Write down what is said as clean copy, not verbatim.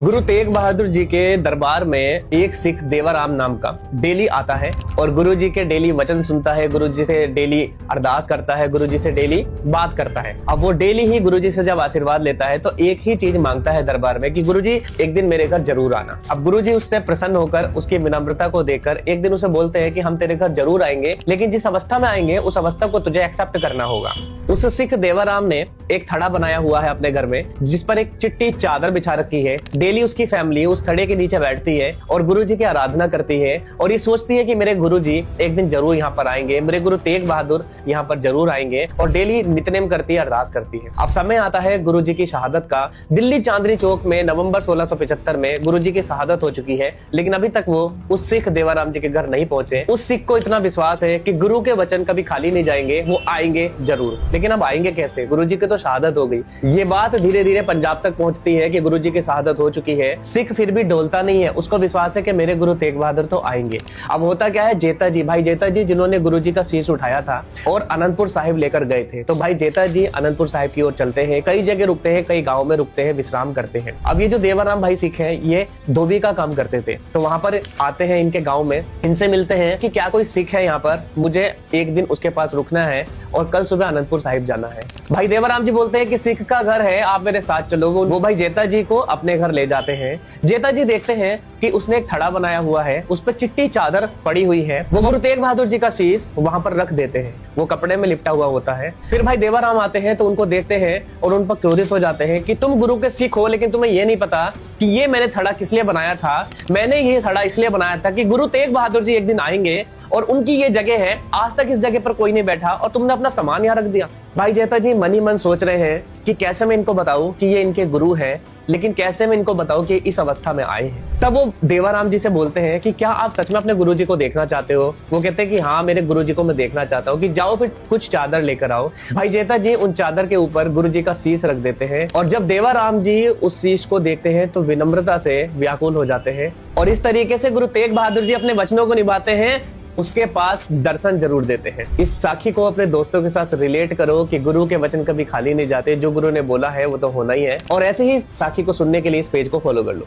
गुरु तेग बहादुर जी के दरबार में एक सिख देवाराम नाम का डेली आता है और गुरु जी के डेली वचन सुनता है, गुरु जी से डेली अरदास करता है, गुरु जी से डेली बात करता है। अब वो डेली ही गुरु जी से जब आशीर्वाद लेता है तो एक ही चीज मांगता है दरबार में कि गुरु जी एक दिन मेरे घर जरूर आना। अब गुरु जी उससे प्रसन्न होकर उसकी विनम्रता को देखकर एक दिन उसे बोलते हैं कि हम तेरे घर जरूर आएंगे, लेकिन जिस अवस्था में आएंगे उस अवस्था को तुझे एक्सेप्ट करना होगा। उस सिख देवाराम ने एक थड़ा बनाया हुआ है अपने घर में, जिस पर एक चिट्टी चादर बिछा रखी है। डेली उसकी फैमिली उस थड़े के नीचे बैठती है और गुरु जी की आराधना करती है और ये सोचती है कि मेरे गुरु जी एक दिन जरूर यहाँ पर आएंगे, मेरे गुरु तेग बहादुर यहाँ पर जरूर आएंगे, और डेली नित्यनेम करती है, अरदास करती है। अब समय आता है गुरु जी की शहादत का। दिल्ली चांदनी चौक में नवंबर 1675 में गुरु जी की शहादत हो चुकी है, लेकिन अभी तक वो उस सिख देवाराम जी के घर नहीं पहुंचे। उस सिख को इतना विश्वास है कि गुरु के वचन कभी खाली नहीं जाएंगे, वो आएंगे जरूर। लेकिन अब आएंगे कैसे? गुरु जी की तो शहादत हो गई। ये बात धीरे धीरे पंजाब तक पहुंचती है कि गुरु जी की शहादत हो चुकी है। सिख फिर भी डोलता नहीं है, उसको विश्वास है कि मेरे गुरु तेग बहादुर तो आएंगे। अब होता क्या है, जेता जी, भाई जेता जी जिन्होंने गुरु जी का शीश उठाया था और अनंतपुर साहिब लेकर गए थे, तो भाई जेता जी अनंतपुर साहिब की ओर चलते हैं। कई जगह रुकते हैं, कई गाँव में रुकते हैं, विश्राम करते हैं। अब ये जो देवाराम भाई सिख है, ये धोबी का काम करते थे, तो वहां पर आते हैं इनके गाँव में, इनसे मिलते हैं कि क्या कोई सिख है यहाँ पर, मुझे एक दिन उसके पास रुकना है और कल सुबह अनंतपुर साहिब जाना है। भाई देवाराम जी बोलते हैं कि सिख का घर है, आप मेरे साथ चलो। वो भाई जेता जी को अपने घर ले जाते हैं। जेता जी देखते हैं कि उसने एक थड़ा बनाया हुआ है, उस पर चिट्टी चादर पड़ी हुई है। वो गुरु तेग बहादुर जी का शीश वहां पर रख देते हैं, वो कपड़े में लिपटा हुआ होता है। फिर भाई देवाराम आते हैं तो उनको देखते हैं और उन पर क्रोधित हो जाते हैं कि तुम गुरु के सिख हो, लेकिन तुम्हें ये नहीं पता कि ये मैंने थड़ा किस लिए बनाया था। मैंने ये थड़ा इसलिए बनाया था कि गुरु तेग बहादुर जी एक दिन आएंगे और उनकी ये जगह है, आज तक इस जगह पर कोई नहीं बैठा और तुमने अपना सामान यहाँ रख दिया। भाई जेता जी मन ही मन सोच रहे हैं कि कैसे मैं इनको बताऊं कि ये इनके गुरु हैं, लेकिन कैसे मैं इनको बताऊं कि इस अवस्था में आए हैं। तब वो देवाराम जी से बोलते हैं कि क्या आप सच में अपने गुरु जी को देखना चाहते हो? वो कहते हैं कि हाँ, मेरे गुरु जी को मैं देखना चाहता हूँ। कि जाओ फिर कुछ चादर लेकर आओ। भाई जेता जी उन चादर के ऊपर गुरु जी का शीश रख देते हैं और जब देवाराम जी उस शीश को देखते हैं तो विनम्रता से व्याकुल हो जाते हैं और इस तरीके से गुरु तेग बहादुर जी अपने वचनों को निभाते हैं, उसके पास दर्शन जरूर देते हैं। इस साखी को अपने दोस्तों के साथ रिलेट करो कि गुरु के वचन कभी खाली नहीं जाते, जो गुरु ने बोला है वो तो होना ही है। और ऐसे ही साखी को सुनने के लिए इस पेज को फॉलो कर लो।